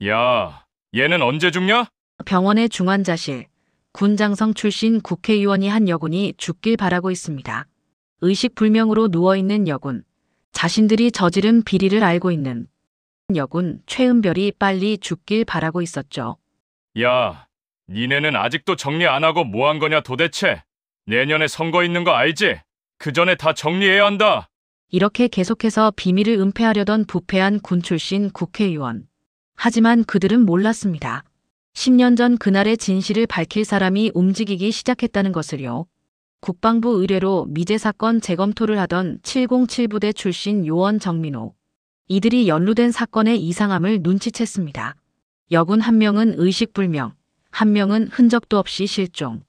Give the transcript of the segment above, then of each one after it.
야, 얘는 언제 죽냐? 병원의 중환자실, 군장성 출신 국회의원이 한 여군이 죽길 바라고 있습니다. 의식불명으로 누워있는 여군, 자신들이 저지른 비리를 알고 있는 여군 최은별이 빨리 죽길 바라고 있었죠. 야, 니네는 아직도 정리 안 하고 뭐 한 거냐 도대체? 내년에 선거 있는 거 알지? 그 전에 다 정리해야 한다. 이렇게 계속해서 비밀을 은폐하려던 부패한 군 출신 국회의원. 하지만 그들은 몰랐습니다. 10년 전 그날의 진실을 밝힐 사람이 움직이기 시작했다는 것을요. 국방부 의뢰로 미제 사건 재검토를 하던 707부대 출신 요원 정민호. 이들이 연루된 사건의 이상함을 눈치챘습니다. 여군 한 명은 의식불명, 한 명은 흔적도 없이 실종.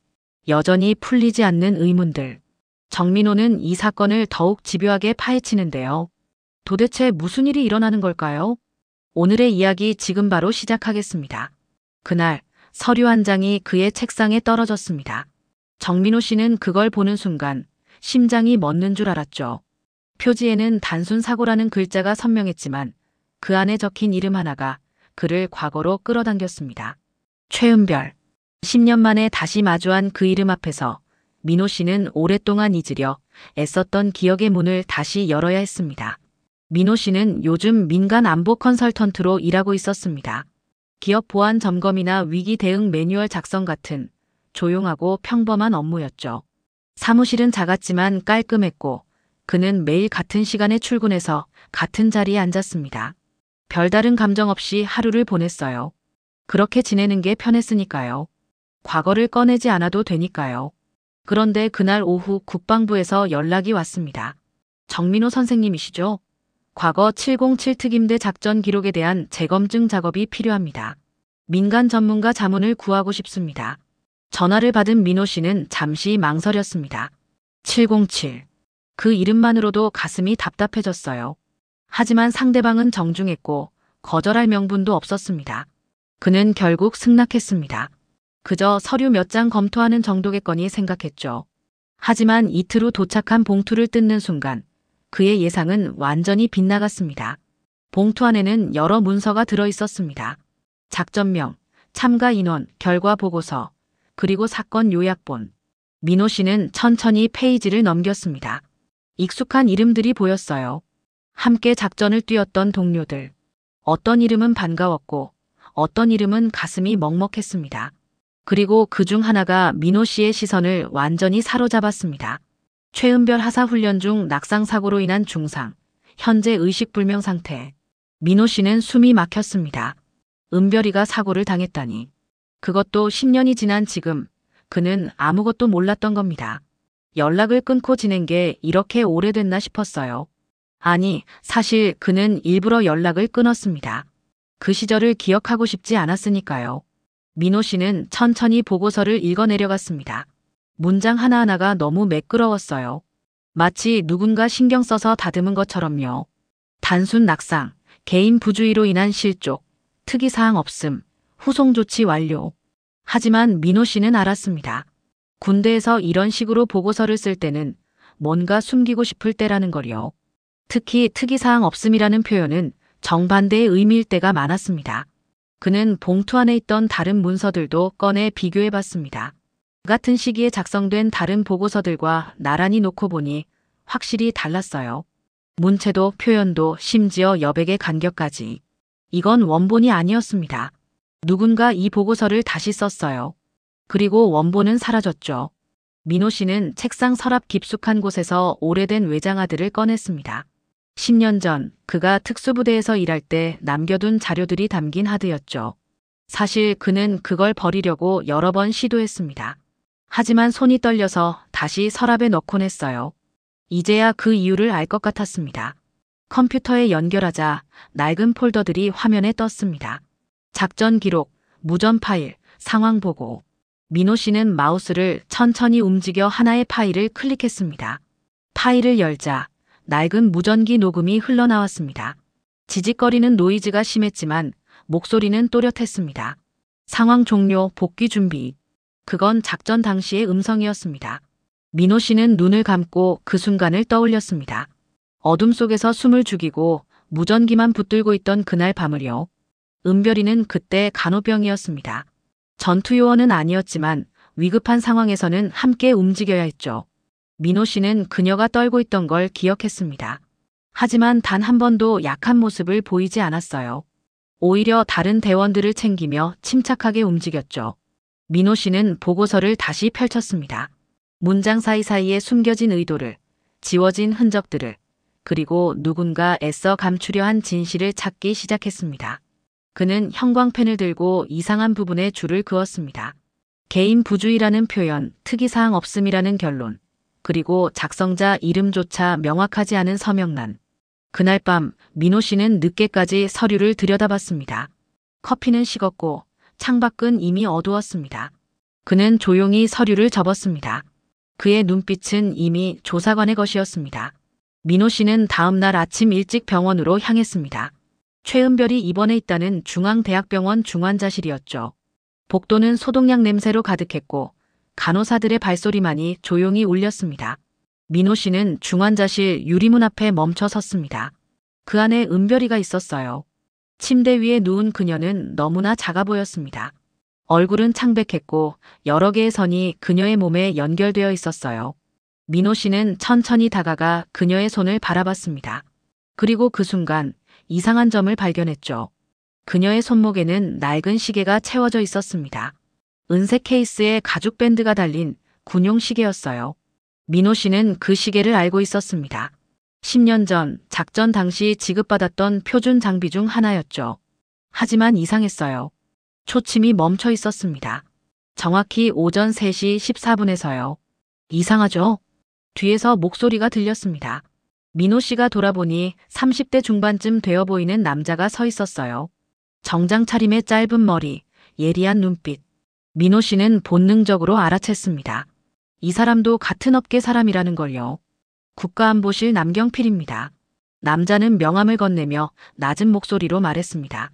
여전히 풀리지 않는 의문들. 정민호는 이 사건을 더욱 집요하게 파헤치는데요. 도대체 무슨 일이 일어나는 걸까요? 오늘의 이야기 지금 바로 시작하겠습니다. 그날 서류 한 장이 그의 책상에 떨어졌습니다. 정민호 씨는 그걸 보는 순간 심장이 멎는 줄 알았죠. 표지에는 단순 사고라는 글자가 선명했지만 그 안에 적힌 이름 하나가 그를 과거로 끌어당겼습니다. 최은별. 10년 만에 다시 마주한 그 이름 앞에서 민호 씨는 오랫동안 잊으려 애썼던 기억의 문을 다시 열어야 했습니다. 민호 씨는 요즘 민간 안보 컨설턴트로 일하고 있었습니다. 기업 보안 점검이나 위기 대응 매뉴얼 작성 같은 조용하고 평범한 업무였죠. 사무실은 작았지만 깔끔했고 그는 매일 같은 시간에 출근해서 같은 자리에 앉았습니다. 별다른 감정 없이 하루를 보냈어요. 그렇게 지내는 게 편했으니까요. 과거를 꺼내지 않아도 되니까요. 그런데 그날 오후 국방부에서 연락이 왔습니다. 정민호 선생님이시죠? 과거 707 특임대 작전 기록에 대한 재검증 작업이 필요합니다. 민간 전문가 자문을 구하고 싶습니다. 전화를 받은 민호 씨는 잠시 망설였습니다. 707. 그 이름만으로도 가슴이 답답해졌어요. 하지만 상대방은 정중했고 거절할 명분도 없었습니다. 그는 결국 승낙했습니다. 그저 서류 몇 장 검토하는 정도겠거니 생각했죠. 하지만 이틀 후 도착한 봉투를 뜯는 순간 그의 예상은 완전히 빗나갔습니다. 봉투 안에는 여러 문서가 들어있었습니다. 작전명, 참가 인원, 결과 보고서, 그리고 사건 요약본. 민호 씨는 천천히 페이지를 넘겼습니다. 익숙한 이름들이 보였어요. 함께 작전을 뛰었던 동료들. 어떤 이름은 반가웠고 어떤 이름은 가슴이 먹먹했습니다. 그리고 그중 하나가 민호 씨의 시선을 완전히 사로잡았습니다. 최은별 하사훈련 중 낙상사고로 인한 중상, 현재 의식불명 상태. 민호 씨는 숨이 막혔습니다. 은별이가 사고를 당했다니. 그것도 10년이 지난 지금 그는 아무것도 몰랐던 겁니다. 연락을 끊고 지낸 게 이렇게 오래됐나 싶었어요. 아니, 사실 그는 일부러 연락을 끊었습니다. 그 시절을 기억하고 싶지 않았으니까요. 민호 씨는 천천히 보고서를 읽어내려갔습니다. 문장 하나하나가 너무 매끄러웠어요. 마치 누군가 신경 써서 다듬은 것처럼요. 단순 낙상, 개인 부주의로 인한 실족, 특이사항 없음, 후송 조치 완료. 하지만 민호 씨는 알았습니다. 군대에서 이런 식으로 보고서를 쓸 때는 뭔가 숨기고 싶을 때라는 걸요. 특히 특이사항 없음이라는 표현은 정반대의 의미일 때가 많았습니다. 그는 봉투 안에 있던 다른 문서들도 꺼내 비교해봤습니다. 같은 시기에 작성된 다른 보고서들과 나란히 놓고 보니 확실히 달랐어요. 문체도 표현도 심지어 여백의 간격까지. 이건 원본이 아니었습니다. 누군가 이 보고서를 다시 썼어요. 그리고 원본은 사라졌죠. 민호 씨는 책상 서랍 깊숙한 곳에서 오래된 외장하드를 꺼냈습니다. 10년 전 그가 특수부대에서 일할 때 남겨둔 자료들이 담긴 하드였죠. 사실 그는 그걸 버리려고 여러 번 시도했습니다. 하지만 손이 떨려서 다시 서랍에 넣곤 했어요. 이제야 그 이유를 알 것 같았습니다. 컴퓨터에 연결하자 낡은 폴더들이 화면에 떴습니다. 작전 기록, 무전 파일, 상황 보고. 민호 씨는 마우스를 천천히 움직여 하나의 파일을 클릭했습니다. 파일을 열자 낡은 무전기 녹음이 흘러나왔습니다. 지직거리는 노이즈가 심했지만 목소리는 또렷했습니다. 상황 종료, 복귀 준비. 그건 작전 당시의 음성이었습니다. 민호 씨는 눈을 감고 그 순간을 떠올렸습니다. 어둠 속에서 숨을 죽이고 무전기만 붙들고 있던 그날 밤을요. 은별이는 그때 간호병이었습니다. 전투요원은 아니었지만 위급한 상황에서는 함께 움직여야 했죠. 민호 씨는 그녀가 떨고 있던 걸 기억했습니다. 하지만 단 한 번도 약한 모습을 보이지 않았어요. 오히려 다른 대원들을 챙기며 침착하게 움직였죠. 민호 씨는 보고서를 다시 펼쳤습니다. 문장 사이사이에 숨겨진 의도를, 지워진 흔적들을, 그리고 누군가 애써 감추려 한 진실을 찾기 시작했습니다. 그는 형광펜을 들고 이상한 부분에 줄을 그었습니다. 개인 부주의라는 표현, 특이사항 없음이라는 결론, 그리고 작성자 이름조차 명확하지 않은 서명란. 그날 밤 민호 씨는 늦게까지 서류를 들여다봤습니다. 커피는 식었고 창밖은 이미 어두웠습니다. 그는 조용히 서류를 접었습니다. 그의 눈빛은 이미 조사관의 것이었습니다. 민호 씨는 다음 날 아침 일찍 병원으로 향했습니다. 최은별이 입원해 있다는 중앙대학병원 중환자실이었죠. 복도는 소독약 냄새로 가득했고 간호사들의 발소리만이 조용히 울렸습니다. 민호 씨는 중환자실 유리문 앞에 멈춰 섰습니다. 그 안에 은별이가 있었어요. 침대 위에 누운 그녀는 너무나 작아 보였습니다. 얼굴은 창백했고 여러 개의 선이 그녀의 몸에 연결되어 있었어요. 민호 씨는 천천히 다가가 그녀의 손을 바라봤습니다. 그리고 그 순간 이상한 점을 발견했죠. 그녀의 손목에는 낡은 시계가 채워져 있었습니다. 은색 케이스에 가죽 밴드가 달린 군용 시계였어요. 민호 씨는 그 시계를 알고 있었습니다. 10년 전 작전 당시 지급받았던 표준 장비 중 하나였죠. 하지만 이상했어요. 초침이 멈춰 있었습니다. 정확히 오전 3시 14분에서요. 이상하죠? 뒤에서 목소리가 들렸습니다. 민호 씨가 돌아보니 30대 중반쯤 되어 보이는 남자가 서 있었어요. 정장 차림의 짧은 머리, 예리한 눈빛. 민호 씨는 본능적으로 알아챘습니다. 이 사람도 같은 업계 사람이라는 걸요. 국가안보실 남경필입니다. 남자는 명함을 건네며 낮은 목소리로 말했습니다.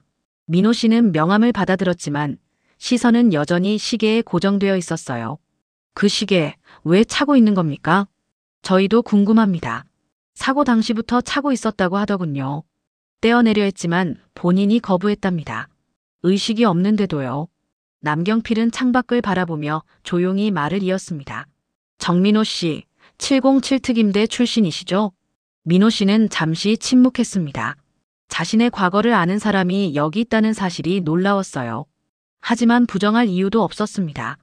민호 씨는 명함을 받아들었지만 시선은 여전히 시계에 고정되어 있었어요. 그 시계 왜 차고 있는 겁니까? 저희도 궁금합니다. 사고 당시부터 차고 있었다고 하더군요. 떼어내려 했지만 본인이 거부했답니다. 의식이 없는데도요. 남경필은 창밖을 바라보며 조용히 말을 이었습니다. 정민호 씨, 707 특임대 출신이시죠? 민호 씨는 잠시 침묵했습니다. 자신의 과거를 아는 사람이 여기 있다는 사실이 놀라웠어요. 하지만 부정할 이유도 없었습니다.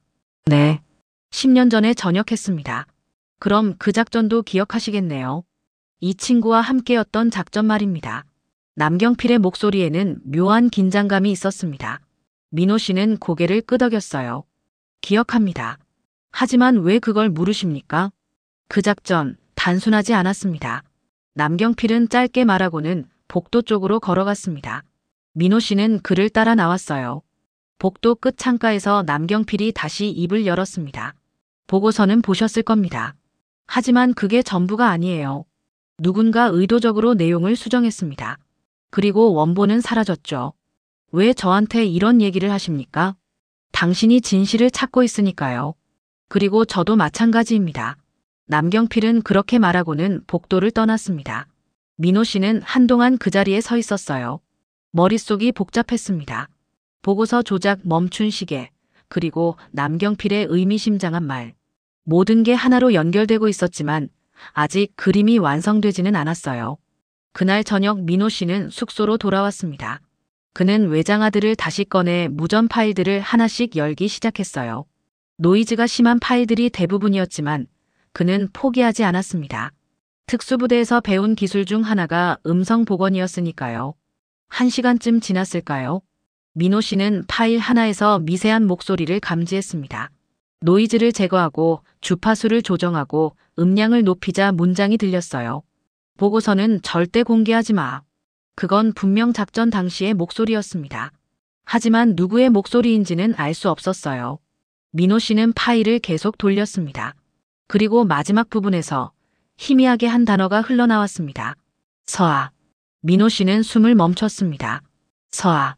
네. 10년 전에 전역했습니다. 그럼 그 작전도 기억하시겠네요. 이 친구와 함께였던 작전 말입니다. 남경필의 목소리에는 묘한 긴장감이 있었습니다. 민호 씨는 고개를 끄덕였어요. 기억합니다. 하지만 왜 그걸 물으십니까? 그 작전 단순하지 않았습니다. 남경필은 짧게 말하고는 복도 쪽으로 걸어갔습니다. 민호 씨는 그를 따라 나왔어요. 복도 끝 창가에서 남경필이 다시 입을 열었습니다. 보고서는 보셨을 겁니다. 하지만 그게 전부가 아니에요. 누군가 의도적으로 내용을 수정했습니다. 그리고 원본은 사라졌죠. 왜 저한테 이런 얘기를 하십니까? 당신이 진실을 찾고 있으니까요. 그리고 저도 마찬가지입니다. 남경필은 그렇게 말하고는 복도를 떠났습니다. 민호 씨는 한동안 그 자리에 서 있었어요. 머릿속이 복잡했습니다. 보고서 조작 멈춘 시계, 그리고 남경필의 의미심장한 말. 모든 게 하나로 연결되고 있었지만 아직 그림이 완성되지는 않았어요. 그날 저녁 민호 씨는 숙소로 돌아왔습니다. 그는 외장하드를 다시 꺼내 무전 파일들을 하나씩 열기 시작했어요. 노이즈가 심한 파일들이 대부분이었지만 그는 포기하지 않았습니다. 특수부대에서 배운 기술 중 하나가 음성 복원이었으니까요. 1시간쯤 지났을까요? 민호 씨는 파일 하나에서 미세한 목소리를 감지했습니다. 노이즈를 제거하고 주파수를 조정하고 음량을 높이자 문장이 들렸어요. 보고서는 절대 공개하지 마. 그건 분명 작전 당시의 목소리였습니다. 하지만 누구의 목소리인지는 알 수 없었어요. 민호 씨는 파일을 계속 돌렸습니다. 그리고 마지막 부분에서 희미하게 한 단어가 흘러나왔습니다. 서아. 민호 씨는 숨을 멈췄습니다. 서아.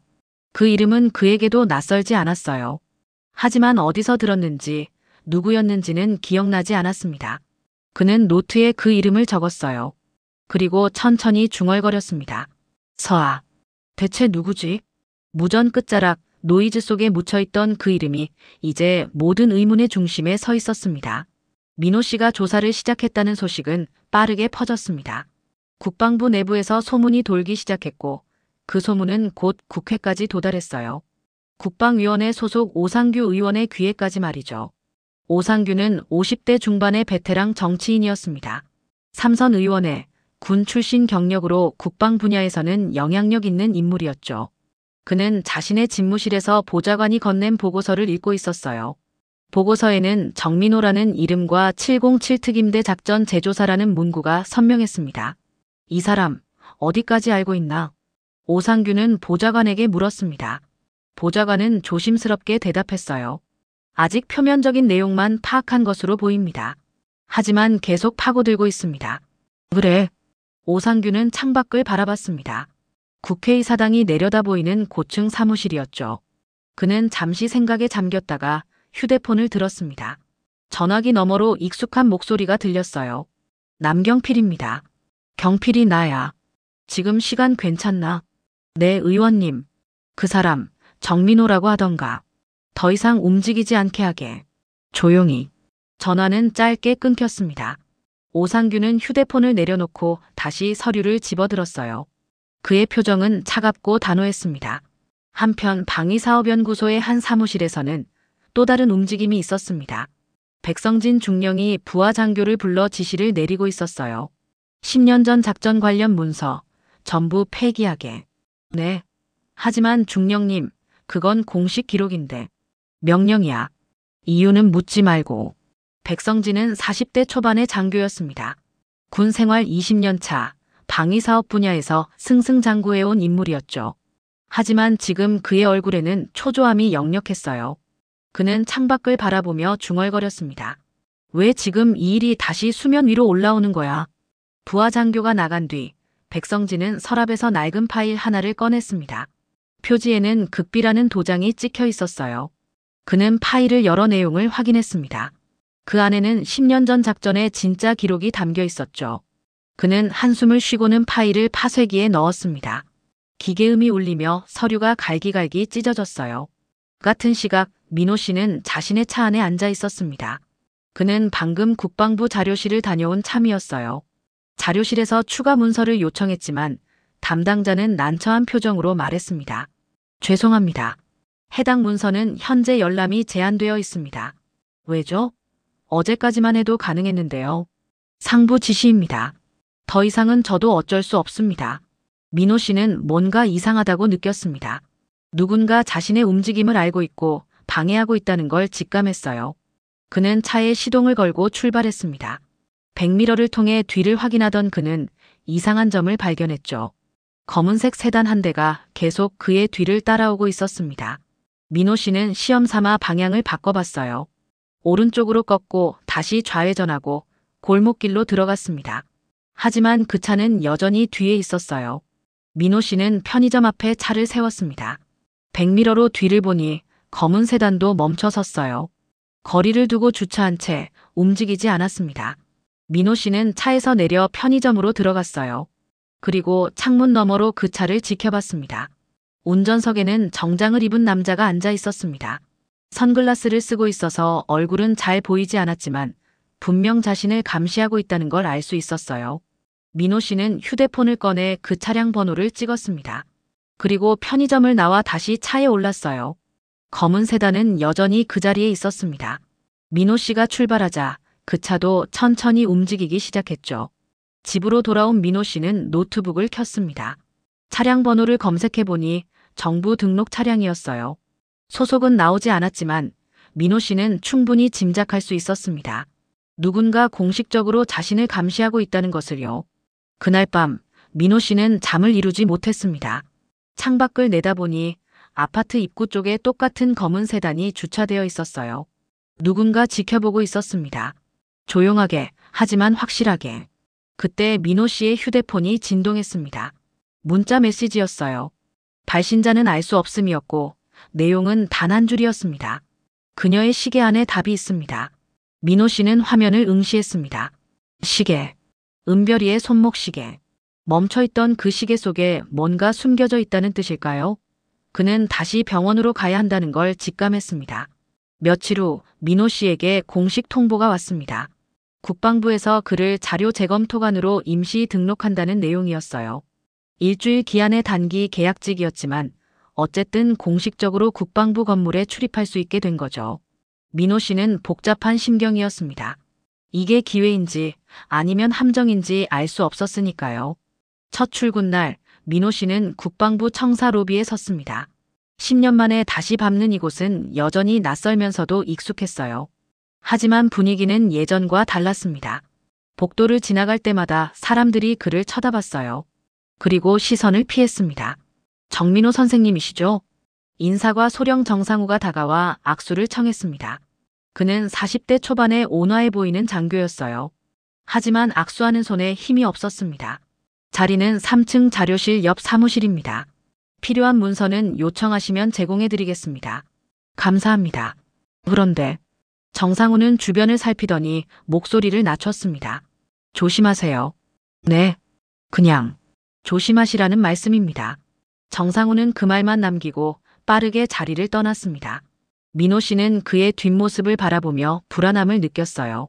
그 이름은 그에게도 낯설지 않았어요. 하지만 어디서 들었는지, 누구였는지는 기억나지 않았습니다. 그는 노트에 그 이름을 적었어요. 그리고 천천히 중얼거렸습니다. 서아. 대체 누구지? 무전 끝자락 노이즈 속에 묻혀있던 그 이름이 이제 모든 의문의 중심에 서 있었습니다. 민호 씨가 조사를 시작했다는 소식은 빠르게 퍼졌습니다. 국방부 내부에서 소문이 돌기 시작했고 그 소문은 곧 국회까지 도달했어요. 국방위원회 소속 오상규 의원의 귀에까지 말이죠. 오상규는 50대 중반의 베테랑 정치인이었습니다. 삼선 의원회, 군 출신 경력으로 국방 분야에서는 영향력 있는 인물이었죠. 그는 자신의 집무실에서 보좌관이 건넨 보고서를 읽고 있었어요. 보고서에는 정민호라는 이름과 707 특임대 작전 제조사라는 문구가 선명했습니다. 이 사람 어디까지 알고 있나? 오상규는 보좌관에게 물었습니다. 보좌관은 조심스럽게 대답했어요. 아직 표면적인 내용만 파악한 것으로 보입니다. 하지만 계속 파고들고 있습니다. 그래. 오상규는 창밖을 바라봤습니다. 국회의 사당이 내려다 보이는 고층 사무실이었죠. 그는 잠시 생각에 잠겼다가 휴대폰을 들었습니다. 전화기 너머로 익숙한 목소리가 들렸어요. 남경필입니다. 경필이 나야. 지금 시간 괜찮나? 네, 의원님. 그 사람 정민호라고 하던가. 더 이상 움직이지 않게 하게. 조용히. 전화는 짧게 끊겼습니다. 오상규는 휴대폰을 내려놓고 다시 서류를 집어들었어요. 그의 표정은 차갑고 단호했습니다. 한편 방위사업연구소의 한 사무실에서는 또 다른 움직임이 있었습니다. 백성진 중령이 부하 장교를 불러 지시를 내리고 있었어요. 10년 전 작전 관련 문서 전부 폐기하게. 네. 하지만 중령님, 그건 공식 기록인데. 명령이야. 이유는 묻지 말고. 백성진은 40대 초반의 장교였습니다. 군 생활 20년 차, 방위사업 분야에서 승승장구해온 인물이었죠. 하지만 지금 그의 얼굴에는 초조함이 역력했어요. 그는 창밖을 바라보며 중얼거렸습니다. 왜 지금 이 일이 다시 수면 위로 올라오는 거야? 부하 장교가 나간 뒤 백성진은 서랍에서 낡은 파일 하나를 꺼냈습니다. 표지에는 극비라는 도장이 찍혀 있었어요. 그는 파일을 열어 내용을 확인했습니다. 그 안에는 10년 전 작전의 진짜 기록이 담겨 있었죠. 그는 한숨을 쉬고는 파일을 파쇄기에 넣었습니다. 기계음이 울리며 서류가 갈기갈기 찢어졌어요. 같은 시각 민호 씨는 자신의 차 안에 앉아 있었습니다. 그는 방금 국방부 자료실을 다녀온 참이었어요. 자료실에서 추가 문서를 요청했지만 담당자는 난처한 표정으로 말했습니다. 죄송합니다. 해당 문서는 현재 열람이 제한되어 있습니다. 왜죠? 어제까지만 해도 가능했는데요. 상부 지시입니다. 더 이상은 저도 어쩔 수 없습니다. 민호 씨는 뭔가 이상하다고 느꼈습니다. 누군가 자신의 움직임을 알고 있고 방해하고 있다는 걸 직감했어요. 그는 차에 시동을 걸고 출발했습니다. 백미러를 통해 뒤를 확인하던 그는 이상한 점을 발견했죠. 검은색 세단 한 대가 계속 그의 뒤를 따라오고 있었습니다. 민호 씨는 시험 삼아 방향을 바꿔봤어요. 오른쪽으로 꺾고 다시 좌회전하고 골목길로 들어갔습니다. 하지만 그 차는 여전히 뒤에 있었어요. 민호 씨는 편의점 앞에 차를 세웠습니다. 백미러로 뒤를 보니 검은 세단도 멈춰 섰어요. 거리를 두고 주차한 채 움직이지 않았습니다. 민호 씨는 차에서 내려 편의점으로 들어갔어요. 그리고 창문 너머로 그 차를 지켜봤습니다. 운전석에는 정장을 입은 남자가 앉아 있었습니다. 선글라스를 쓰고 있어서 얼굴은 잘 보이지 않았지만 분명 자신을 감시하고 있다는 걸 알 수 있었어요. 민호 씨는 휴대폰을 꺼내 그 차량 번호를 찍었습니다. 그리고 편의점을 나와 다시 차에 올랐어요. 검은 세단은 여전히 그 자리에 있었습니다. 민호 씨가 출발하자 그 차도 천천히 움직이기 시작했죠. 집으로 돌아온 민호 씨는 노트북을 켰습니다. 차량 번호를 검색해보니 정부 등록 차량이었어요. 소속은 나오지 않았지만 민호 씨는 충분히 짐작할 수 있었습니다. 누군가 공식적으로 자신을 감시하고 있다는 것을요. 그날 밤 민호 씨는 잠을 이루지 못했습니다. 창밖을 내다보니 아파트 입구 쪽에 똑같은 검은 세단이 주차되어 있었어요. 누군가 지켜보고 있었습니다. 조용하게 하지만 확실하게. 그때 민호 씨의 휴대폰이 진동했습니다. 문자 메시지였어요. 발신자는 알 수 없음이었고 내용은 단 한 줄이었습니다. 그녀의 시계 안에 답이 있습니다. 민호 씨는 화면을 응시했습니다. 시계. 은별이의 손목 시계. 멈춰있던 그 시계 속에 뭔가 숨겨져 있다는 뜻일까요? 그는 다시 병원으로 가야 한다는 걸 직감했습니다. 며칠 후 민호 씨에게 공식 통보가 왔습니다. 국방부에서 그를 자료 재검토관으로 임시 등록한다는 내용이었어요. 일주일 기한의 단기 계약직이었지만 어쨌든 공식적으로 국방부 건물에 출입할 수 있게 된 거죠. 민호 씨는 복잡한 심경이었습니다. 이게 기회인지 아니면 함정인지 알 수 없었으니까요. 첫 출근 날 민호 씨는 국방부 청사 로비에 섰습니다. 10년 만에 다시 밟는 이곳은 여전히 낯설면서도 익숙했어요. 하지만 분위기는 예전과 달랐습니다. 복도를 지나갈 때마다 사람들이 그를 쳐다봤어요. 그리고 시선을 피했습니다. 정민호 선생님이시죠? 인사과 소령 정상우가 다가와 악수를 청했습니다. 그는 40대 초반의 온화해 보이는 장교였어요. 하지만 악수하는 손에 힘이 없었습니다. 자리는 3층 자료실 옆 사무실입니다. 필요한 문서는 요청하시면 제공해드리겠습니다. 감사합니다. 그런데 정상우는 주변을 살피더니 목소리를 낮췄습니다. 조심하세요. 네, 그냥 조심하시라는 말씀입니다. 정상우는 그 말만 남기고 빠르게 자리를 떠났습니다. 민호 씨는 그의 뒷모습을 바라보며 불안함을 느꼈어요.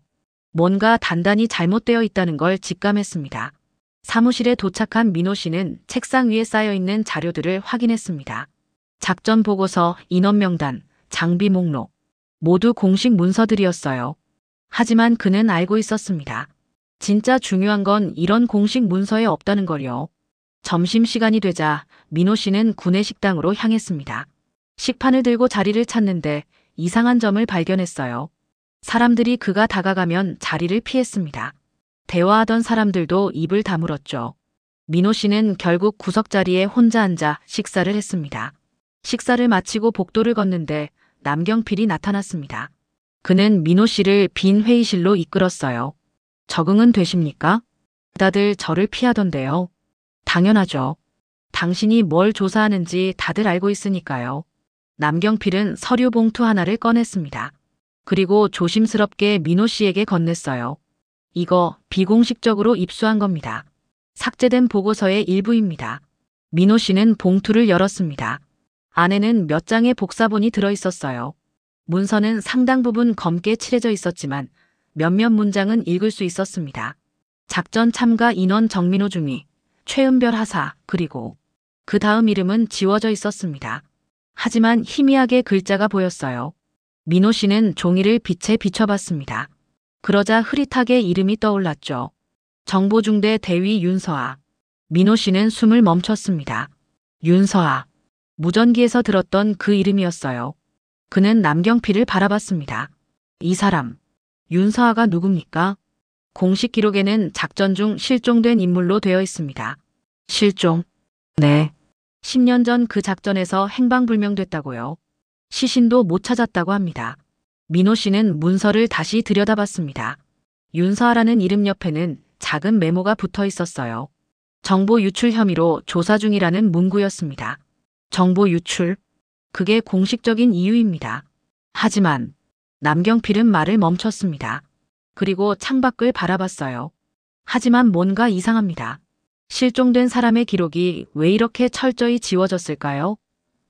뭔가 단단히 잘못되어 있다는 걸 직감했습니다. 사무실에 도착한 민호 씨는 책상 위에 쌓여있는 자료들을 확인했습니다. 작전 보고서, 인원 명단, 장비 목록, 모두 공식 문서들이었어요. 하지만 그는 알고 있었습니다. 진짜 중요한 건 이런 공식 문서에 없다는 걸요. 점심시간이 되자 민호 씨는 구내 식당으로 향했습니다. 식판을 들고 자리를 찾는데 이상한 점을 발견했어요. 사람들이 그가 다가가면 자리를 피했습니다. 대화하던 사람들도 입을 다물었죠. 민호 씨는 결국 구석자리에 혼자 앉아 식사를 했습니다. 식사를 마치고 복도를 걷는데 남경필이 나타났습니다. 그는 민호 씨를 빈 회의실로 이끌었어요. 적응은 되십니까? 다들 저를 피하던데요. 당연하죠. 당신이 뭘 조사하는지 다들 알고 있으니까요. 남경필은 서류 봉투 하나를 꺼냈습니다. 그리고 조심스럽게 민호 씨에게 건넸어요. 이거 비공식적으로 입수한 겁니다. 삭제된 보고서의 일부입니다. 민호 씨는 봉투를 열었습니다. 안에는 몇 장의 복사본이 들어있었어요. 문서는 상당 부분 검게 칠해져 있었지만 몇몇 문장은 읽을 수 있었습니다. 작전 참가 인원 정민호 중위, 최은별 하사, 그리고 그 다음 이름은 지워져 있었습니다. 하지만 희미하게 글자가 보였어요. 민호 씨는 종이를 빛에 비춰봤습니다. 그러자 흐릿하게 이름이 떠올랐죠. 정보중대 대위 윤서아. 민호 씨는 숨을 멈췄습니다. 윤서아. 무전기에서 들었던 그 이름이었어요. 그는 남경필을 바라봤습니다. 이 사람, 윤서아가 누굽니까? 공식 기록에는 작전 중 실종된 인물로 되어 있습니다. 실종? 네. 10년 전 그 작전에서 행방불명됐다고요. 시신도 못 찾았다고 합니다. 민호 씨는 문서를 다시 들여다봤습니다. 윤서아라는 이름 옆에는 작은 메모가 붙어 있었어요. 정보 유출 혐의로 조사 중이라는 문구였습니다. 정보 유출? 그게 공식적인 이유입니다. 하지만 남경필은 말을 멈췄습니다. 그리고 창밖을 바라봤어요. 하지만 뭔가 이상합니다. 실종된 사람의 기록이 왜 이렇게 철저히 지워졌을까요?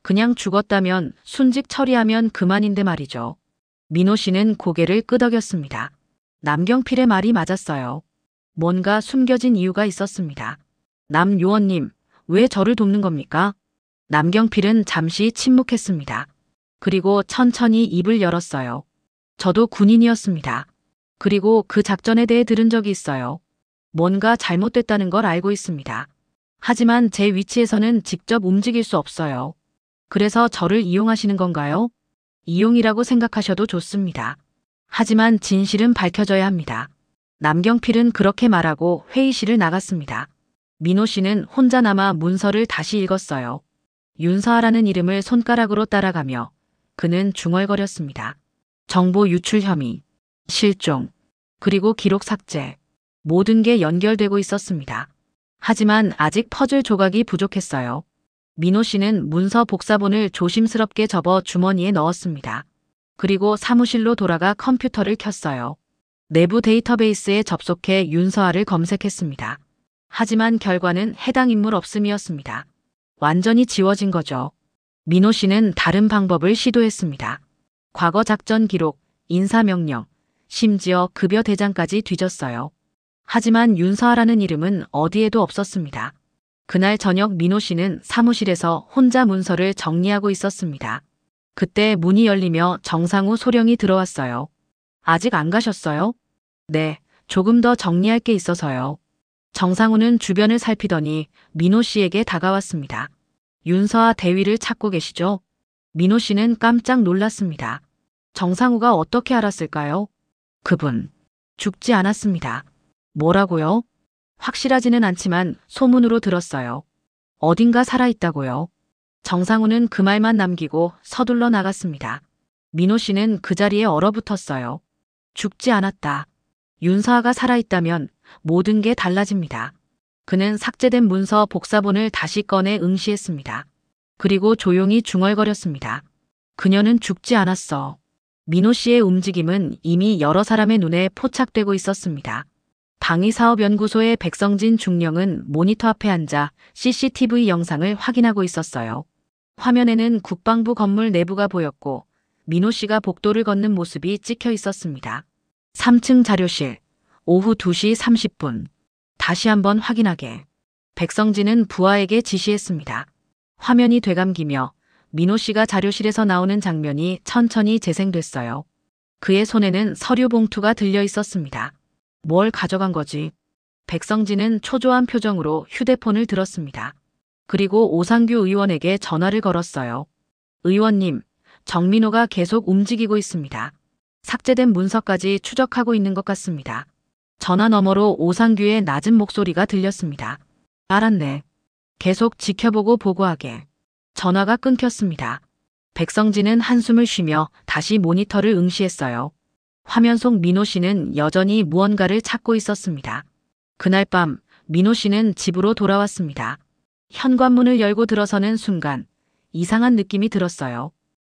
그냥 죽었다면 순직 처리하면 그만인데 말이죠. 민호 씨는 고개를 끄덕였습니다. 남경필의 말이 맞았어요. 뭔가 숨겨진 이유가 있었습니다. 남 요원님, 왜 저를 돕는 겁니까? 남경필은 잠시 침묵했습니다. 그리고 천천히 입을 열었어요. 저도 군인이었습니다. 그리고 그 작전에 대해 들은 적이 있어요. 뭔가 잘못됐다는 걸 알고 있습니다. 하지만 제 위치에서는 직접 움직일 수 없어요. 그래서 저를 이용하시는 건가요? 이용이라고 생각하셔도 좋습니다. 하지만 진실은 밝혀져야 합니다. 남경필은 그렇게 말하고 회의실을 나갔습니다. 민호 씨는 혼자 남아 문서를 다시 읽었어요. 윤서아라는 이름을 손가락으로 따라가며 그는 중얼거렸습니다. 정보 유출 혐의, 실종, 그리고 기록 삭제. 모든 게 연결되고 있었습니다. 하지만 아직 퍼즐 조각이 부족했어요. 민호 씨는 문서 복사본을 조심스럽게 접어 주머니에 넣었습니다. 그리고 사무실로 돌아가 컴퓨터를 켰어요. 내부 데이터베이스에 접속해 윤서아를 검색했습니다. 하지만 결과는 해당 인물 없음이었습니다. 완전히 지워진 거죠. 민호 씨는 다른 방법을 시도했습니다. 과거 작전 기록, 인사명령, 심지어 급여 대장까지 뒤졌어요. 하지만 윤서아라는 이름은 어디에도 없었습니다. 그날 저녁 민호 씨는 사무실에서 혼자 문서를 정리하고 있었습니다. 그때 문이 열리며 정상우 소령이 들어왔어요. 아직 안 가셨어요? 네, 조금 더 정리할 게 있어서요. 정상우는 주변을 살피더니 민호 씨에게 다가왔습니다. 윤서아 대위를 찾고 계시죠? 민호 씨는 깜짝 놀랐습니다. 정상우가 어떻게 알았을까요? 그분, 죽지 않았습니다. 뭐라고요? 확실하지는 않지만 소문으로 들었어요. 어딘가 살아있다고요. 정상우는 그 말만 남기고 서둘러 나갔습니다. 민호 씨는 그 자리에 얼어붙었어요. 죽지 않았다. 윤서아가 살아있다면 모든 게 달라집니다. 그는 삭제된 문서 복사본을 다시 꺼내 응시했습니다. 그리고 조용히 중얼거렸습니다. 그녀는 죽지 않았어. 민호 씨의 움직임은 이미 여러 사람의 눈에 포착되고 있었습니다. 방위사업연구소의 백성진 중령은 모니터 앞에 앉아 CCTV 영상을 확인하고 있었어요. 화면에는 국방부 건물 내부가 보였고 민호 씨가 복도를 걷는 모습이 찍혀 있었습니다. 3층 자료실, 오후 2시 30분. 다시 한번 확인하게. 백성진은 부하에게 지시했습니다. 화면이 되감기며 민호 씨가 자료실에서 나오는 장면이 천천히 재생됐어요. 그의 손에는 서류 봉투가 들려 있었습니다. 뭘 가져간 거지? 백성진은 초조한 표정으로 휴대폰을 들었습니다. 그리고 오상규 의원에게 전화를 걸었어요. 의원님, 정민호가 계속 움직이고 있습니다. 삭제된 문서까지 추적하고 있는 것 같습니다. 전화 너머로 오상규의 낮은 목소리가 들렸습니다. 알았네. 계속 지켜보고 보고하게. 전화가 끊겼습니다. 백성진은 한숨을 쉬며 다시 모니터를 응시했어요. 화면 속 민호 씨는 여전히 무언가를 찾고 있었습니다. 그날 밤 민호 씨는 집으로 돌아왔습니다. 현관문을 열고 들어서는 순간 이상한 느낌이 들었어요.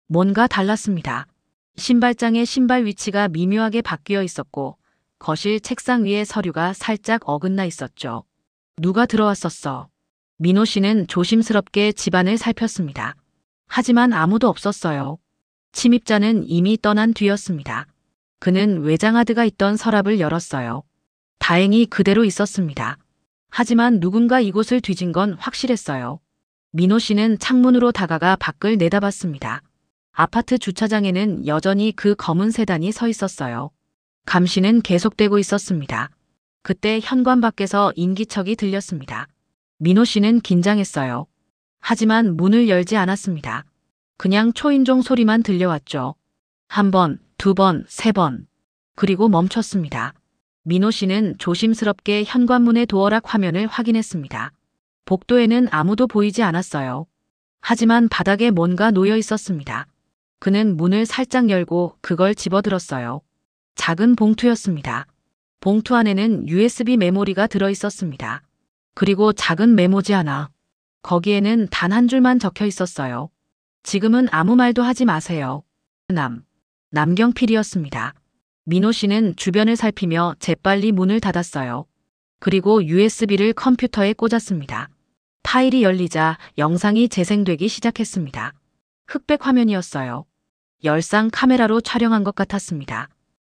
뭔가 달랐습니다. 신발장의 신발 위치가 미묘하게 바뀌어 있었고 거실 책상 위에 서류가 살짝 어긋나 있었죠. 누가 들어왔었어? 민호 씨는 조심스럽게 집안을 살폈습니다. 하지만 아무도 없었어요. 침입자는 이미 떠난 뒤였습니다. 그는 외장하드가 있던 서랍을 열었어요. 다행히 그대로 있었습니다. 하지만 누군가 이곳을 뒤진 건 확실했어요. 민호 씨는 창문으로 다가가 밖을 내다봤습니다. 아파트 주차장에는 여전히 그 검은 세단이 서 있었어요. 감시는 계속되고 있었습니다. 그때 현관 밖에서 인기척이 들렸습니다. 민호 씨는 긴장했어요. 하지만 문을 열지 않았습니다. 그냥 초인종 소리만 들려왔죠. 한 번, 두 번, 세 번. 그리고 멈췄습니다. 민호 씨는 조심스럽게 현관문의 도어락 화면을 확인했습니다. 복도에는 아무도 보이지 않았어요. 하지만 바닥에 뭔가 놓여 있었습니다. 그는 문을 살짝 열고 그걸 집어들었어요. 작은 봉투였습니다. 봉투 안에는 USB 메모리가 들어 있었습니다. 그리고 작은 메모지 하나. 거기에는 단 한 줄만 적혀 있었어요. 지금은 아무 말도 하지 마세요. 남경필이었습니다. 민호 씨는 주변을 살피며 재빨리 문을 닫았어요. 그리고 USB를 컴퓨터에 꽂았습니다. 파일이 열리자 영상이 재생되기 시작했습니다. 흑백 화면이었어요. 열상 카메라로 촬영한 것 같았습니다.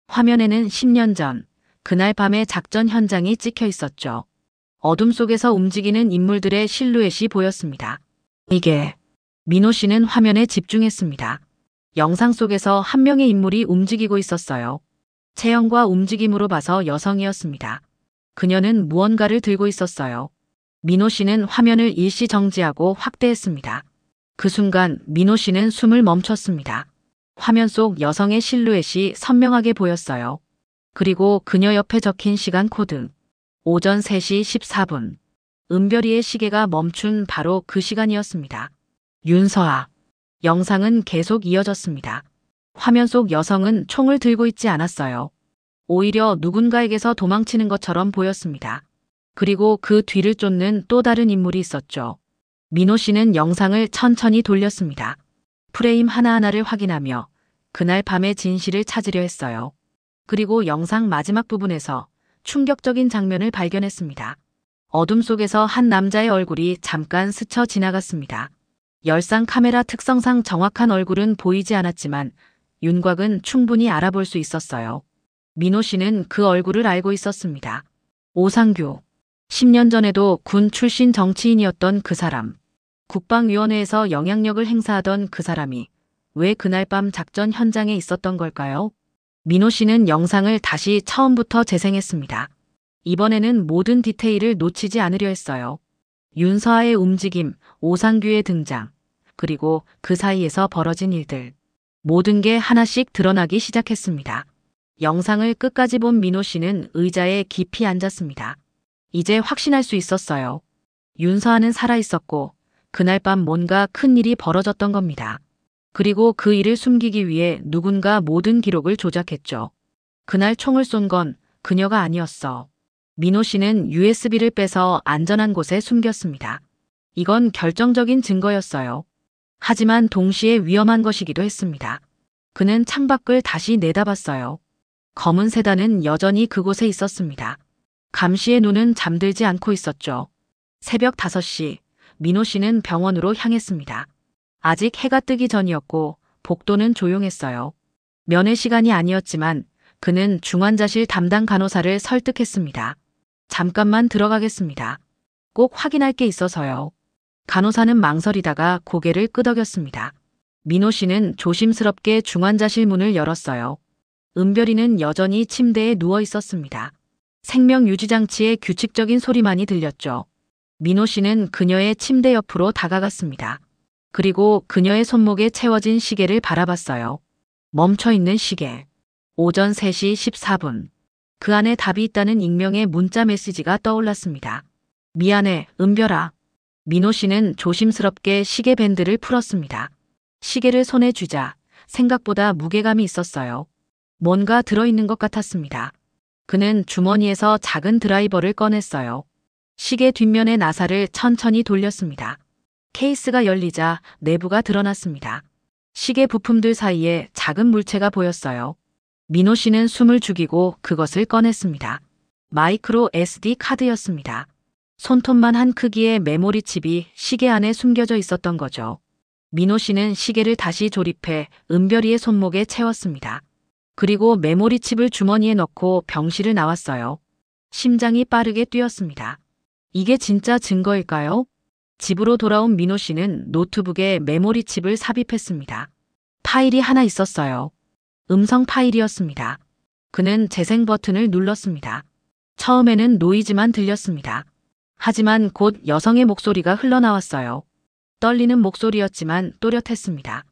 화면에는 10년 전, 그날 밤의 작전 현장이 찍혀 있었죠. 어둠 속에서 움직이는 인물들의 실루엣이 보였습니다. 이게, 민호 씨는 화면에 집중했습니다. 영상 속에서 한 명의 인물이 움직이고 있었어요. 체형과 움직임으로 봐서 여성이었습니다. 그녀는 무언가를 들고 있었어요. 민호 씨는 화면을 일시 정지하고 확대했습니다. 그 순간 민호 씨는 숨을 멈췄습니다. 화면 속 여성의 실루엣이 선명하게 보였어요. 그리고 그녀 옆에 적힌 시간 코드. 오전 3시 14분. 은별이의 시계가 멈춘 바로 그 시간이었습니다. 윤서아. 영상은 계속 이어졌습니다. 화면 속 여성은 총을 들고 있지 않았어요. 오히려 누군가에게서 도망치는 것처럼 보였습니다. 그리고 그 뒤를 쫓는 또 다른 인물이 있었죠. 민호 씨는 영상을 천천히 돌렸습니다. 프레임 하나하나를 확인하며 그날 밤의 진실을 찾으려 했어요. 그리고 영상 마지막 부분에서 충격적인 장면을 발견했습니다. 어둠 속에서 한 남자의 얼굴이 잠깐 스쳐 지나갔습니다. 열상 카메라 특성상 정확한 얼굴은 보이지 않았지만 윤곽은 충분히 알아볼 수 있었어요. 민호 씨는 그 얼굴을 알고 있었습니다. 오상규. 10년 전에도 군 출신 정치인이었던 그 사람. 국방위원회에서 영향력을 행사하던 그 사람이 왜 그날 밤 작전 현장에 있었던 걸까요? 민호 씨는 영상을 다시 처음부터 재생했습니다. 이번에는 모든 디테일을 놓치지 않으려 했어요. 윤서아의 움직임, 오상규의 등장, 그리고 그 사이에서 벌어진 일들. 모든 게 하나씩 드러나기 시작했습니다. 영상을 끝까지 본 민호 씨는 의자에 깊이 앉았습니다. 이제 확신할 수 있었어요. 윤서아는 살아있었고 그날 밤 뭔가 큰 일이 벌어졌던 겁니다. 그리고 그 일을 숨기기 위해 누군가 모든 기록을 조작했죠. 그날 총을 쏜 건 그녀가 아니었어. 민호 씨는 USB를 빼서 안전한 곳에 숨겼습니다. 이건 결정적인 증거였어요. 하지만 동시에 위험한 것이기도 했습니다. 그는 창밖을 다시 내다봤어요. 검은 세단은 여전히 그곳에 있었습니다. 감시의 눈은 잠들지 않고 있었죠. 새벽 5시, 민호 씨는 병원으로 향했습니다. 아직 해가 뜨기 전이었고 복도는 조용했어요. 면회 시간이 아니었지만 그는 중환자실 담당 간호사를 설득했습니다. 잠깐만 들어가겠습니다. 꼭 확인할 게 있어서요. 간호사는 망설이다가 고개를 끄덕였습니다. 민호 씨는 조심스럽게 중환자실 문을 열었어요. 은별이는 여전히 침대에 누워 있었습니다. 생명 유지 장치의 규칙적인 소리만이 들렸죠. 민호 씨는 그녀의 침대 옆으로 다가갔습니다. 그리고 그녀의 손목에 채워진 시계를 바라봤어요. 멈춰있는 시계. 오전 3시 14분. 그 안에 답이 있다는 익명의 문자 메시지가 떠올랐습니다. 미안해, 은별아. 민호 씨는 조심스럽게 시계 밴드를 풀었습니다. 시계를 손에 쥐자 생각보다 무게감이 있었어요. 뭔가 들어있는 것 같았습니다. 그는 주머니에서 작은 드라이버를 꺼냈어요. 시계 뒷면의 나사를 천천히 돌렸습니다. 케이스가 열리자 내부가 드러났습니다. 시계 부품들 사이에 작은 물체가 보였어요. 민호 씨는 숨을 죽이고 그것을 꺼냈습니다. 마이크로 SD 카드였습니다. 손톱만 한 크기의 메모리 칩이 시계 안에 숨겨져 있었던 거죠. 민호 씨는 시계를 다시 조립해 은별이의 손목에 채웠습니다. 그리고 메모리 칩을 주머니에 넣고 병실을 나왔어요. 심장이 빠르게 뛰었습니다. 이게 진짜 증거일까요? 집으로 돌아온 민호 씨는 노트북에 메모리 칩을 삽입했습니다. 파일이 하나 있었어요. 음성 파일이었습니다. 그는 재생 버튼을 눌렀습니다. 처음에는 노이즈만 들렸습니다. 하지만 곧 여성의 목소리가 흘러나왔어요. 떨리는 목소리였지만 또렷했습니다.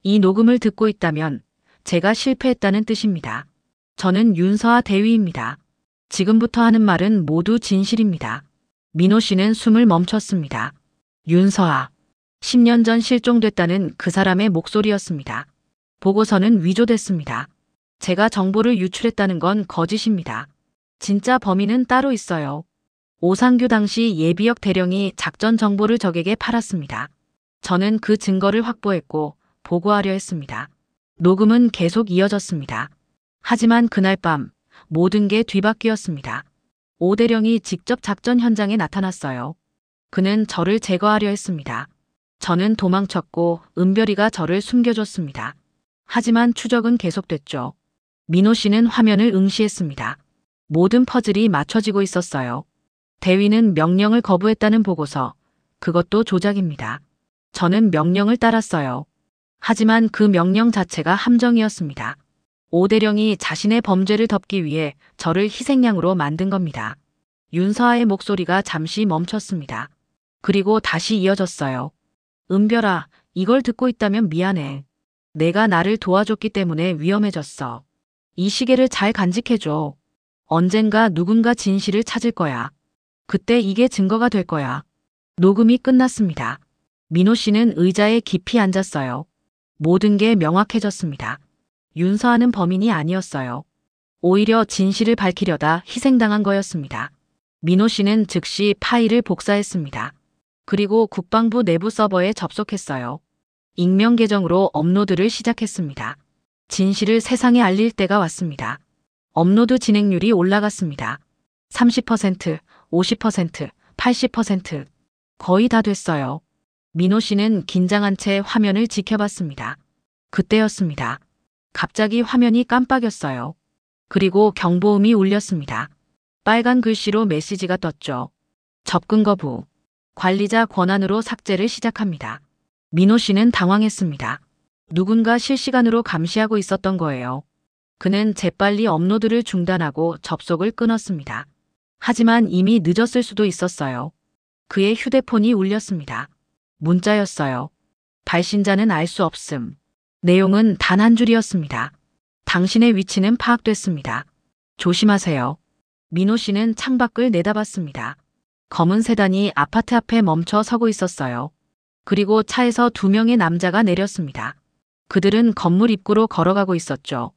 이 녹음을 듣고 있다면 제가 실패했다는 뜻입니다. 저는 윤서아 대위입니다. 지금부터 하는 말은 모두 진실입니다. 민호 씨는 숨을 멈췄습니다. 윤서아. 10년 전 실종됐다는 그 사람의 목소리였습니다. 보고서는 위조됐습니다. 제가 정보를 유출했다는 건 거짓입니다. 진짜 범인은 따로 있어요. 오상규 당시 예비역 대령이 작전 정보를 적에게 팔았습니다. 저는 그 증거를 확보했고 보고하려 했습니다. 녹음은 계속 이어졌습니다. 하지만 그날 밤 모든 게 뒤바뀌었습니다. 오 대령이 직접 작전 현장에 나타났어요. 그는 저를 제거하려 했습니다. 저는 도망쳤고 은별이가 저를 숨겨줬습니다. 하지만 추적은 계속됐죠. 민호 씨는 화면을 응시했습니다. 모든 퍼즐이 맞춰지고 있었어요. 대위는 명령을 거부했다는 보고서. 그것도 조작입니다. 저는 명령을 따랐어요. 하지만 그 명령 자체가 함정이었습니다. 오 대령이 자신의 범죄를 덮기 위해 저를 희생양으로 만든 겁니다. 윤서아의 목소리가 잠시 멈췄습니다. 그리고 다시 이어졌어요. 은별아, 이걸 듣고 있다면 미안해. 내가 나를 도와줬기 때문에 위험해졌어. 이 시계를 잘 간직해줘. 언젠가 누군가 진실을 찾을 거야. 그때 이게 증거가 될 거야. 녹음이 끝났습니다. 민호 씨는 의자에 깊이 앉았어요. 모든 게 명확해졌습니다. 윤서아는 범인이 아니었어요. 오히려 진실을 밝히려다 희생당한 거였습니다. 민호 씨는 즉시 파일을 복사했습니다. 그리고 국방부 내부 서버에 접속했어요. 익명 계정으로 업로드를 시작했습니다. 진실을 세상에 알릴 때가 왔습니다. 업로드 진행률이 올라갔습니다. 30%, 50%, 80%. 거의 다 됐어요. 민호 씨는 긴장한 채 화면을 지켜봤습니다. 그때였습니다. 갑자기 화면이 깜빡였어요. 그리고 경보음이 울렸습니다. 빨간 글씨로 메시지가 떴죠. 접근 거부. 관리자 권한으로 삭제를 시작합니다. 민호 씨는 당황했습니다. 누군가 실시간으로 감시하고 있었던 거예요. 그는 재빨리 업로드를 중단하고 접속을 끊었습니다. 하지만 이미 늦었을 수도 있었어요. 그의 휴대폰이 울렸습니다. 문자였어요. 발신자는 알 수 없음. 내용은 단 한 줄이었습니다. 당신의 위치는 파악됐습니다. 조심하세요. 민호 씨는 창밖을 내다봤습니다. 검은 세단이 아파트 앞에 멈춰 서고 있었어요. 그리고 차에서 2명의 남자가 내렸습니다. 그들은 건물 입구로 걸어가고 있었죠.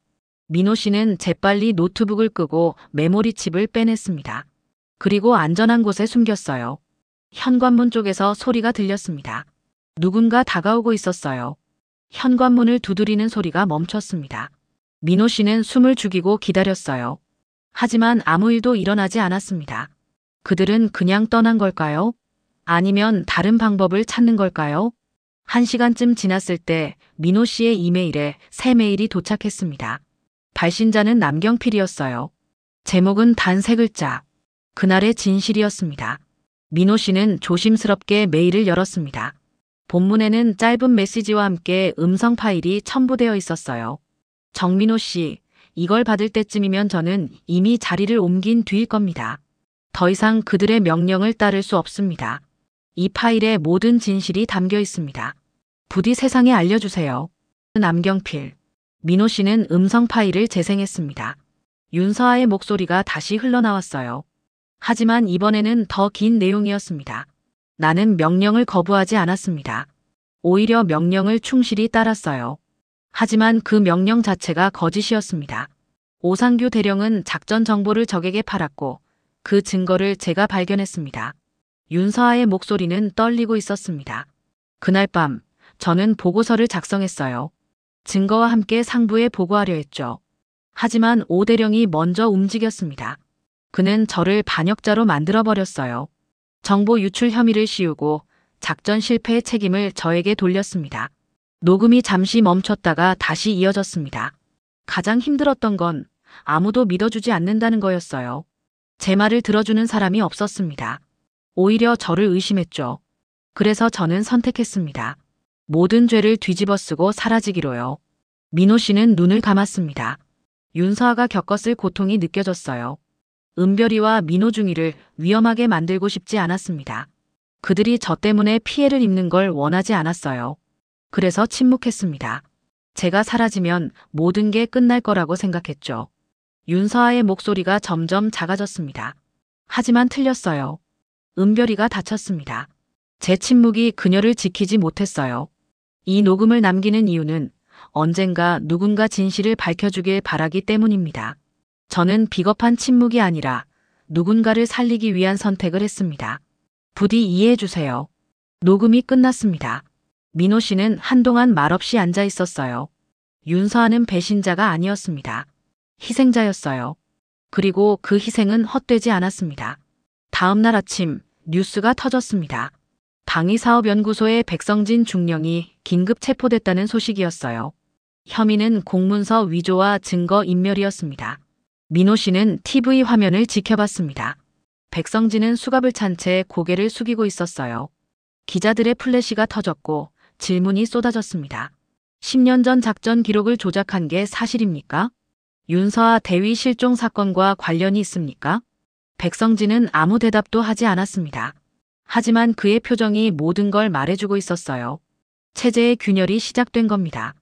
민호 씨는 재빨리 노트북을 끄고 메모리 칩을 빼냈습니다. 그리고 안전한 곳에 숨겼어요. 현관문 쪽에서 소리가 들렸습니다. 누군가 다가오고 있었어요. 현관문을 두드리는 소리가 멈췄습니다. 민호 씨는 숨을 죽이고 기다렸어요. 하지만 아무 일도 일어나지 않았습니다. 그들은 그냥 떠난 걸까요? 아니면 다른 방법을 찾는 걸까요? 1시간쯤 지났을 때 민호 씨의 이메일에 새 메일이 도착했습니다. 발신자는 남경필이었어요. 제목은 단 3글자. 그날의 진실이었습니다. 민호 씨는 조심스럽게 메일을 열었습니다. 본문에는 짧은 메시지와 함께 음성 파일이 첨부되어 있었어요. 정민호 씨, 이걸 받을 때쯤이면 저는 이미 자리를 옮긴 뒤일 겁니다. 더 이상 그들의 명령을 따를 수 없습니다. 이 파일에 모든 진실이 담겨 있습니다. 부디 세상에 알려주세요. 남경필. 민호 씨는 음성 파일을 재생했습니다. 윤서아의 목소리가 다시 흘러나왔어요. 하지만 이번에는 더 긴 내용이었습니다. 나는 명령을 거부하지 않았습니다. 오히려 명령을 충실히 따랐어요. 하지만 그 명령 자체가 거짓이었습니다. 오상규 대령은 작전 정보를 적에게 팔았고 그 증거를 제가 발견했습니다. 윤서아의 목소리는 떨리고 있었습니다. 그날 밤 저는 보고서를 작성했어요. 증거와 함께 상부에 보고하려 했죠. 하지만 오 대령이 먼저 움직였습니다. 그는 저를 반역자로 만들어버렸어요. 정보 유출 혐의를 씌우고 작전 실패의 책임을 저에게 돌렸습니다. 녹음이 잠시 멈췄다가 다시 이어졌습니다. 가장 힘들었던 건 아무도 믿어주지 않는다는 거였어요. 제 말을 들어주는 사람이 없었습니다. 오히려 저를 의심했죠. 그래서 저는 선택했습니다. 모든 죄를 뒤집어쓰고 사라지기로요. 민호 씨는 눈을 감았습니다. 윤서아가 겪었을 고통이 느껴졌어요. 은별이와 민호중이를 위험하게 만들고 싶지 않았습니다. 그들이 저 때문에 피해를 입는 걸 원하지 않았어요. 그래서 침묵했습니다. 제가 사라지면 모든 게 끝날 거라고 생각했죠. 윤서아의 목소리가 점점 작아졌습니다. 하지만 틀렸어요. 은별이가 다쳤습니다. 제 침묵이 그녀를 지키지 못했어요. 이 녹음을 남기는 이유는 언젠가 누군가 진실을 밝혀주길 바라기 때문입니다. 저는 비겁한 침묵이 아니라 누군가를 살리기 위한 선택을 했습니다. 부디 이해해 주세요. 녹음이 끝났습니다. 민호 씨는 한동안 말없이 앉아 있었어요. 윤서아는 배신자가 아니었습니다. 희생자였어요. 그리고 그 희생은 헛되지 않았습니다. 다음 날 아침 뉴스가 터졌습니다. 방위사업연구소의 백성진 중령이 긴급 체포됐다는 소식이었어요. 혐의는 공문서 위조와 증거 인멸이었습니다. 민호 씨는 TV 화면을 지켜봤습니다. 백성진은 수갑을 찬 채 고개를 숙이고 있었어요. 기자들의 플래시가 터졌고 질문이 쏟아졌습니다. 10년 전 작전 기록을 조작한 게 사실입니까? 윤서아 대위 실종 사건과 관련이 있습니까? 백성진은 아무 대답도 하지 않았습니다. 하지만 그의 표정이 모든 걸 말해주고 있었어요. 체제의 균열이 시작된 겁니다.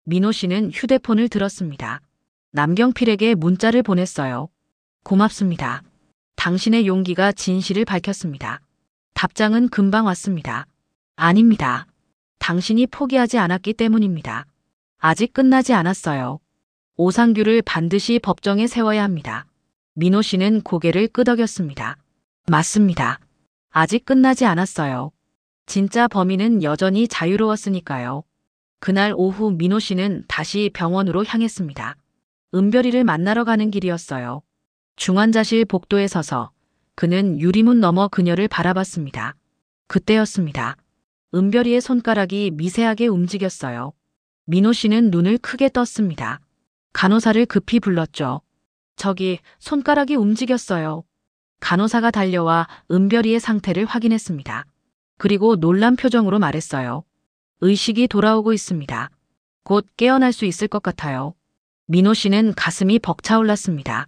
민호 씨는 휴대폰을 들었습니다. 남경필에게 문자를 보냈어요. 고맙습니다. 당신의 용기가 진실을 밝혔습니다. 답장은 금방 왔습니다. 아닙니다. 당신이 포기하지 않았기 때문입니다. 아직 끝나지 않았어요. 오상규를 반드시 법정에 세워야 합니다. 민호 씨는 고개를 끄덕였습니다. 맞습니다. 아직 끝나지 않았어요. 진짜 범인은 여전히 자유로웠으니까요. 그날 오후 민호 씨는 다시 병원으로 향했습니다. 은별이를 만나러 가는 길이었어요. 중환자실 복도에 서서 그는 유리문 너머 그녀를 바라봤습니다. 그때였습니다. 은별이의 손가락이 미세하게 움직였어요. 민호 씨는 눈을 크게 떴습니다. 간호사를 급히 불렀죠. 저기 손가락이 움직였어요. 간호사가 달려와 은별이의 상태를 확인했습니다. 그리고 놀란 표정으로 말했어요. 의식이 돌아오고 있습니다. 곧 깨어날 수 있을 것 같아요. 민호 씨는 가슴이 벅차올랐습니다.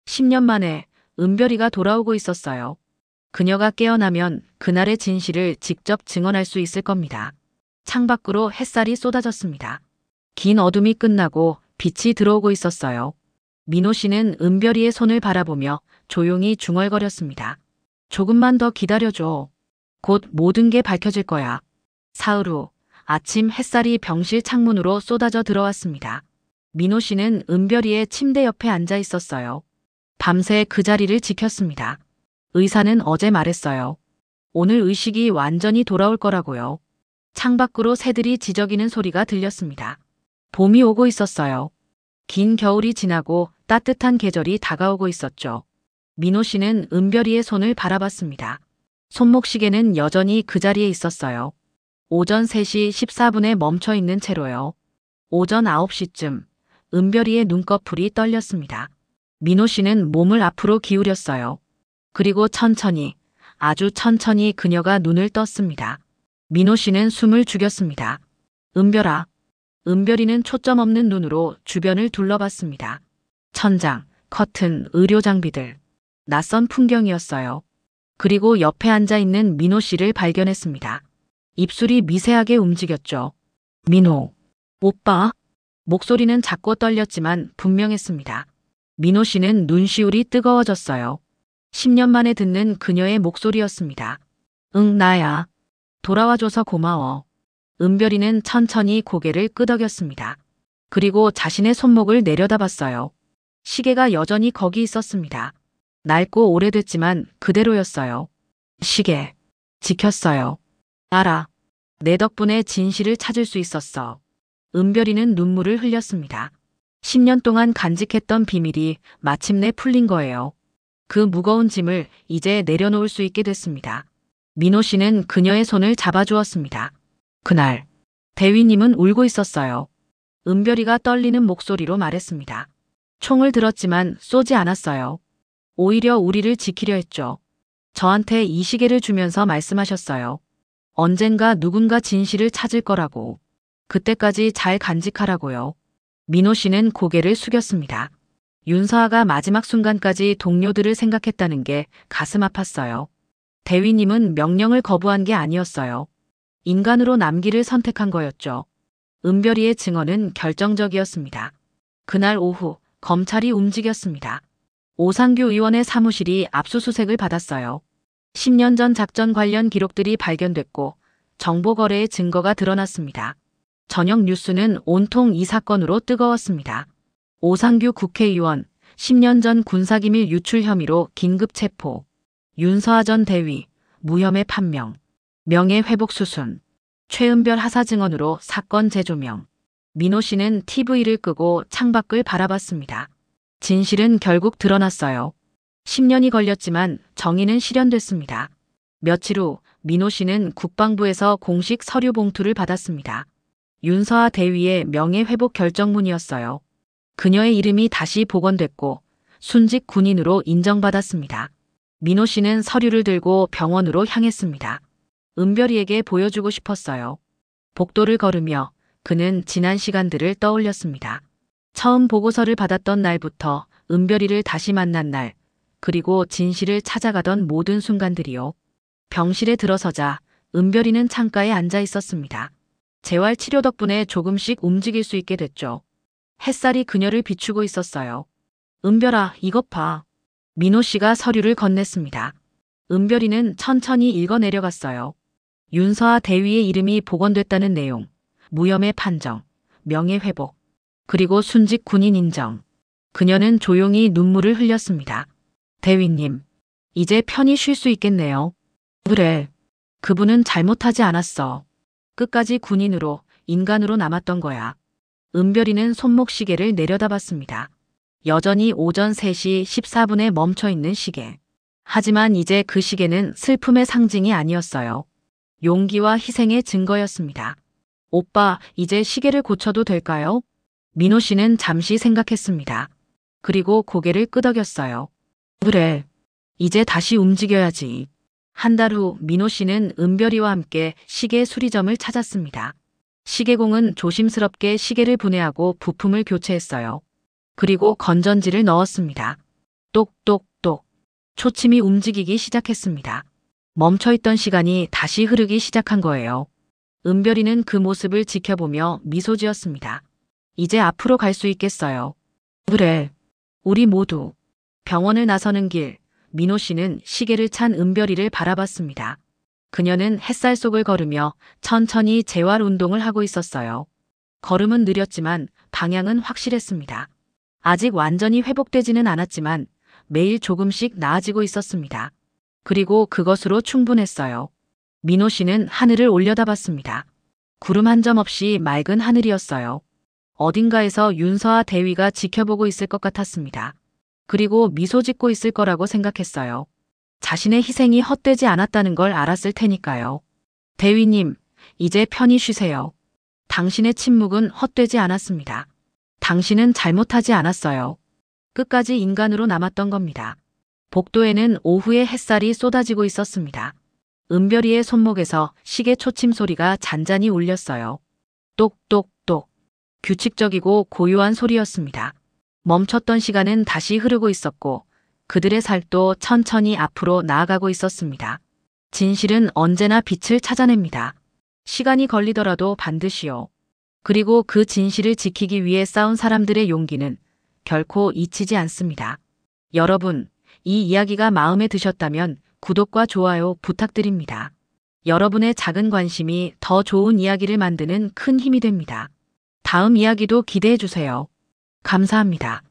10년 만에 은별이가 돌아오고 있었어요. 그녀가 깨어나면 그날의 진실을 직접 증언할 수 있을 겁니다. 창밖으로 햇살이 쏟아졌습니다. 긴 어둠이 끝나고 빛이 들어오고 있었어요. 민호 씨는 은별이의 손을 바라보며 조용히 중얼거렸습니다. 조금만 더 기다려줘. 곧 모든 게 밝혀질 거야. 사흘 후 아침 햇살이 병실 창문으로 쏟아져 들어왔습니다. 민호 씨는 은별이의 침대 옆에 앉아 있었어요. 밤새 그 자리를 지켰습니다. 의사는 어제 말했어요. 오늘 의식이 완전히 돌아올 거라고요. 창밖으로 새들이 지저귀는 소리가 들렸습니다. 봄이 오고 있었어요. 긴 겨울이 지나고 따뜻한 계절이 다가오고 있었죠. 민호 씨는 은별이의 손을 바라봤습니다. 손목시계는 여전히 그 자리에 있었어요. 오전 3시 14분에 멈춰 있는 채로요. 오전 9시쯤 은별이의 눈꺼풀이 떨렸습니다. 민호 씨는 몸을 앞으로 기울였어요. 그리고 천천히, 아주 천천히 그녀가 눈을 떴습니다. 민호 씨는 숨을 죽였습니다. 은별아. 은별이는 초점 없는 눈으로 주변을 둘러봤습니다. 천장, 커튼, 의료 장비들. 낯선 풍경이었어요. 그리고 옆에 앉아 있는 민호 씨를 발견했습니다. 입술이 미세하게 움직였죠. 민호. 오빠. 목소리는 작고 떨렸지만 분명했습니다. 민호 씨는 눈시울이 뜨거워졌어요. 10년 만에 듣는 그녀의 목소리였습니다. 응, 나야. 돌아와줘서 고마워. 은별이는 천천히 고개를 끄덕였습니다. 그리고 자신의 손목을 내려다봤어요. 시계가 여전히 거기 있었습니다. 낡고 오래됐지만 그대로였어요. 시계. 지켰어요. 알아. 내 덕분에 진실을 찾을 수 있었어. 은별이는 눈물을 흘렸습니다. 10년 동안 간직했던 비밀이 마침내 풀린 거예요. 그 무거운 짐을 이제 내려놓을 수 있게 됐습니다. 민호 씨는 그녀의 손을 잡아주었습니다. 그날 대위님은 울고 있었어요. 은별이가 떨리는 목소리로 말했습니다. 총을 들었지만 쏘지 않았어요. 오히려 우리를 지키려 했죠. 저한테 이 시계를 주면서 말씀하셨어요. 언젠가 누군가 진실을 찾을 거라고. 그때까지 잘 간직하라고요. 민호 씨는 고개를 숙였습니다. 윤서아가 마지막 순간까지 동료들을 생각했다는 게 가슴 아팠어요. 대위님은 명령을 거부한 게 아니었어요. 인간으로 남기를 선택한 거였죠. 은별이의 증언은 결정적이었습니다. 그날 오후 검찰이 움직였습니다. 오상규 의원의 사무실이 압수수색을 받았어요. 10년 전 작전 관련 기록들이 발견됐고 정보 거래의 증거가 드러났습니다. 저녁 뉴스는 온통 이 사건으로 뜨거웠습니다. 오상규 국회의원 10년 전 군사기밀 유출 혐의로 긴급 체포. 윤서아 전 대위 무혐의 판명. 명예회복 수순. 최은별 하사 증언으로 사건 재조명. 민호 씨는 TV를 끄고 창밖을 바라봤습니다. 진실은 결국 드러났어요. 10년이 걸렸지만 정의는 실현됐습니다. 며칠 후 민호 씨는 국방부에서 공식 서류 봉투를 받았습니다. 윤서아 대위의 명예회복 결정문이었어요. 그녀의 이름이 다시 복원됐고 순직 군인으로 인정받았습니다. 민호 씨는 서류를 들고 병원으로 향했습니다. 은별이에게 보여주고 싶었어요. 복도를 걸으며 그는 지난 시간들을 떠올렸습니다. 처음 보고서를 받았던 날부터 은별이를 다시 만난 날, 그리고 진실을 찾아가던 모든 순간들이요. 병실에 들어서자 은별이는 창가에 앉아 있었습니다. 재활 치료 덕분에 조금씩 움직일 수 있게 됐죠. 햇살이 그녀를 비추고 있었어요. 은별아, 이것 봐. 민호 씨가 서류를 건넸습니다. 은별이는 천천히 읽어 내려갔어요. 윤서아 대위의 이름이 복원됐다는 내용, 무혐의 판정, 명예회복, 그리고 순직 군인 인정. 그녀는 조용히 눈물을 흘렸습니다. 대위님, 이제 편히 쉴 수 있겠네요. 그래. 그분은 잘못하지 않았어. 끝까지 군인으로, 인간으로 남았던 거야. 은별이는 손목시계를 내려다봤습니다. 여전히 오전 3시 14분에 멈춰 있는 시계. 하지만 이제 그 시계는 슬픔의 상징이 아니었어요. 용기와 희생의 증거였습니다. 오빠, 이제 시계를 고쳐도 될까요? 민호 씨는 잠시 생각했습니다. 그리고 고개를 끄덕였어요. 그래. 이제 다시 움직여야지. 한 달 후 민호 씨는 은별이와 함께 시계 수리점을 찾았습니다. 시계공은 조심스럽게 시계를 분해하고 부품을 교체했어요. 그리고 건전지를 넣었습니다. 똑똑똑. 초침이 움직이기 시작했습니다. 멈춰있던 시간이 다시 흐르기 시작한 거예요. 은별이는 그 모습을 지켜보며 미소 지었습니다. 이제 앞으로 갈 수 있겠어요. 그래. 우리 모두. 병원을 나서는 길, 민호 씨는 시계를 찬 은별이를 바라봤습니다. 그녀는 햇살 속을 걸으며 천천히 재활 운동을 하고 있었어요. 걸음은 느렸지만 방향은 확실했습니다. 아직 완전히 회복되지는 않았지만 매일 조금씩 나아지고 있었습니다. 그리고 그것으로 충분했어요. 민호 씨는 하늘을 올려다봤습니다. 구름 한 점 없이 맑은 하늘이었어요. 어딘가에서 윤서와 대위가 지켜보고 있을 것 같았습니다. 그리고 미소 짓고 있을 거라고 생각했어요. 자신의 희생이 헛되지 않았다는 걸 알았을 테니까요. 대위님, 이제 편히 쉬세요. 당신의 침묵은 헛되지 않았습니다. 당신은 잘못하지 않았어요. 끝까지 인간으로 남았던 겁니다. 복도에는 오후의 햇살이 쏟아지고 있었습니다. 은별이의 손목에서 시계 초침 소리가 잔잔히 울렸어요. 똑똑똑. 규칙적이고 고요한 소리였습니다. 멈췄던 시간은 다시 흐르고 있었고 그들의 살도 천천히 앞으로 나아가고 있었습니다. 진실은 언제나 빛을 찾아냅니다. 시간이 걸리더라도 반드시요. 그리고 그 진실을 지키기 위해 싸운 사람들의 용기는 결코 잊히지 않습니다. 여러분, 이 이야기가 마음에 드셨다면 구독과 좋아요 부탁드립니다. 여러분의 작은 관심이 더 좋은 이야기를 만드는 큰 힘이 됩니다. 다음 이야기도 기대해 주세요. 감사합니다.